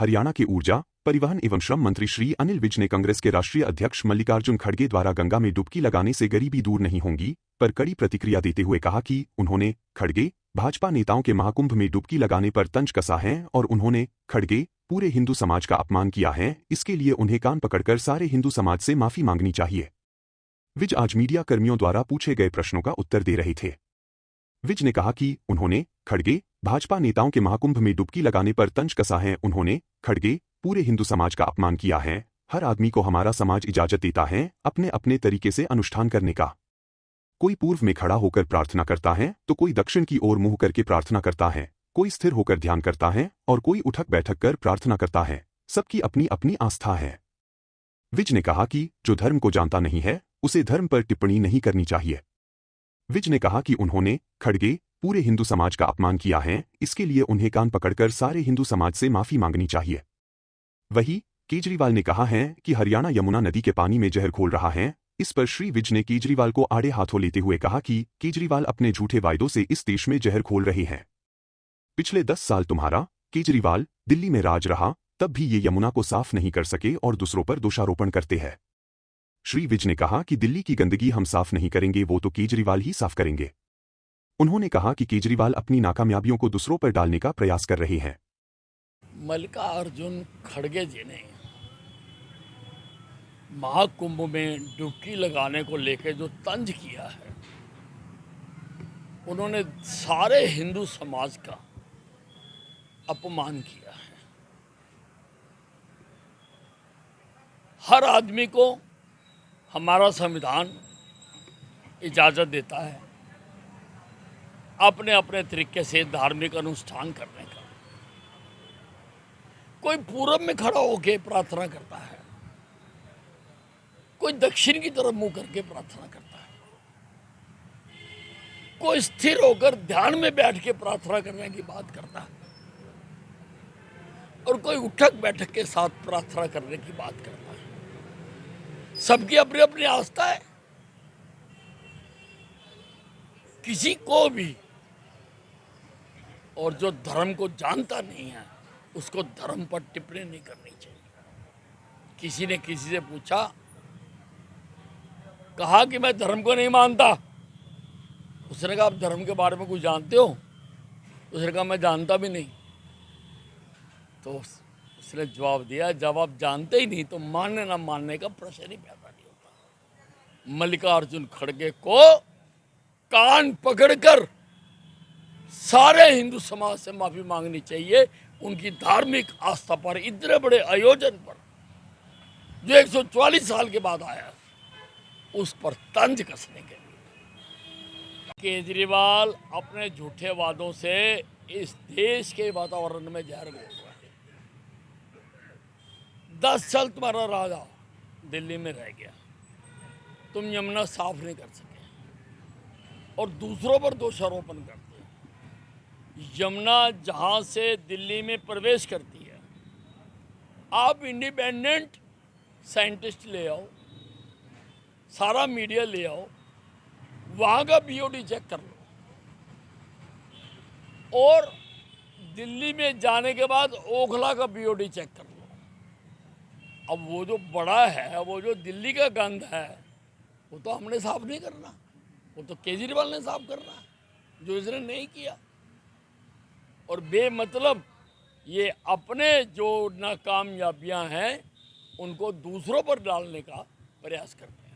हरियाणा के ऊर्जा, परिवहन एवं श्रम मंत्री श्री अनिल विज ने कांग्रेस के राष्ट्रीय अध्यक्ष मल्लिकार्जुन खड़गे द्वारा गंगा में डुबकी लगाने से गरीबी दूर नहीं होगी पर कड़ी प्रतिक्रिया देते हुए कहा कि उन्होंने खड़गे भाजपा नेताओं के महाकुंभ में डुबकी लगाने पर तंज कसा है और उन्होंने खड़गे पूरे हिंदू समाज का अपमान किया है। इसके लिए उन्हें कान पकड़कर सारे हिंदू समाज से माफी मांगनी चाहिए। विज आज मीडिया कर्मियों द्वारा पूछे गए प्रश्नों का उत्तर दे रहे थे। विज ने कहा कि उन्होंने खड़गे भाजपा नेताओं के महाकुंभ में डुबकी लगाने पर तंज कसा है। उन्होंने खड़गे पूरे हिंदू समाज का अपमान किया है। हर आदमी को हमारा समाज इजाजत देता है अपने अपने तरीके से अनुष्ठान करने का। कोई पूर्व में खड़ा होकर प्रार्थना करता है तो कोई दक्षिण की ओर मुंह करके प्रार्थना करता है, कोई स्थिर होकर ध्यान करता है और कोई उठक बैठक कर प्रार्थना करता है। सबकी अपनी अपनी आस्था है। विज ने कहा कि जो धर्म को जानता नहीं है उसे धर्म पर टिप्पणी नहीं करनी चाहिए। विज ने कहा कि उन्होंने खड़गे पूरे हिंदू समाज का अपमान किया है, इसके लिए उन्हें कान पकड़कर सारे हिंदू समाज से माफी मांगनी चाहिए। वहीं केजरीवाल ने कहा है कि हरियाणा यमुना नदी के पानी में जहर घोल रहा है। इस पर श्री विज ने केजरीवाल को आड़े हाथों लेते हुए कहा कि केजरीवाल अपने झूठे वायदों से इस देश में जहर घोल रहे हैं। पिछले 10 साल तुम्हारा केजरीवाल दिल्ली में राज रहा, तब भी ये यमुना को साफ नहीं कर सके और दूसरों पर दोषारोपण करते हैं। श्री विज ने कहा कि दिल्ली की गंदगी हम साफ नहीं करेंगे, वो तो केजरीवाल ही साफ करेंगे। उन्होंने कहा कि केजरीवाल अपनी नाकामयाबियों को दूसरों पर डालने का प्रयास कर रहे हैं। मल्लिकार्जुन खड़गे जी ने महाकुंभ में डुबकी लगाने को लेकर जो तंज किया है, उन्होंने सारे हिंदू समाज का अपमान किया है। हर आदमी को हमारा संविधान इजाजत देता है अपने अपने तरीके से धार्मिक अनुष्ठान करने का। कोई पूरब में खड़ा होकर प्रार्थना करता है, कोई दक्षिण की तरफ मुंह करके प्रार्थना करता है, कोई स्थिर होकर ध्यान में बैठ के प्रार्थना करने की बात करता है और कोई उठक बैठक के साथ प्रार्थना करने की बात करता है। सबकी अपनी अपनी आस्था है। किसी को भी, और जो धर्म को जानता नहीं है उसको धर्म पर टिप्पणी नहीं करनी चाहिए। किसी ने किसी से पूछा, कहा कि मैं धर्म को नहीं मानता। उसने कहा आप धर्म के बारे में कुछ जानते हो? उसने कहा मैं जानता भी नहीं। तो उसने जवाब दिया, जब आप जानते ही नहीं तो मानने ना मानने का प्रश्न ही पैदा नहीं होता। मल्लिकार्जुन खड़गे को कान पकड़कर सारे हिंदू समाज से माफी मांगनी चाहिए। उनकी धार्मिक आस्था पर, इतने बड़े आयोजन पर जो 144 साल के बाद आया, उस पर तंज कसने के लिए केजरीवाल अपने झूठे वादों से इस देश के वातावरण में जहर घोल रहा है। 10 साल तुम्हारा राजा दिल्ली में रह गया, तुम यमुना साफ नहीं कर सके और दूसरों पर दोषारोपण करते हो। यमुना जहां से दिल्ली में प्रवेश करती है, आप इंडिपेंडेंट साइंटिस्ट ले आओ, सारा मीडिया ले आओ, वहां का बीओडी चेक कर लो और दिल्ली में जाने के बाद ओखला का बीओडी चेक कर लो। अब वो जो बड़ा है, वो जो दिल्ली का गंद है, वो तो हमने साफ नहीं करना, वो तो केजरीवाल ने साफ करना, जो इसने नहीं किया। और बेमतलब ये अपने जो नाकामयाबियां हैं उनको दूसरों पर डालने का प्रयास करते हैं।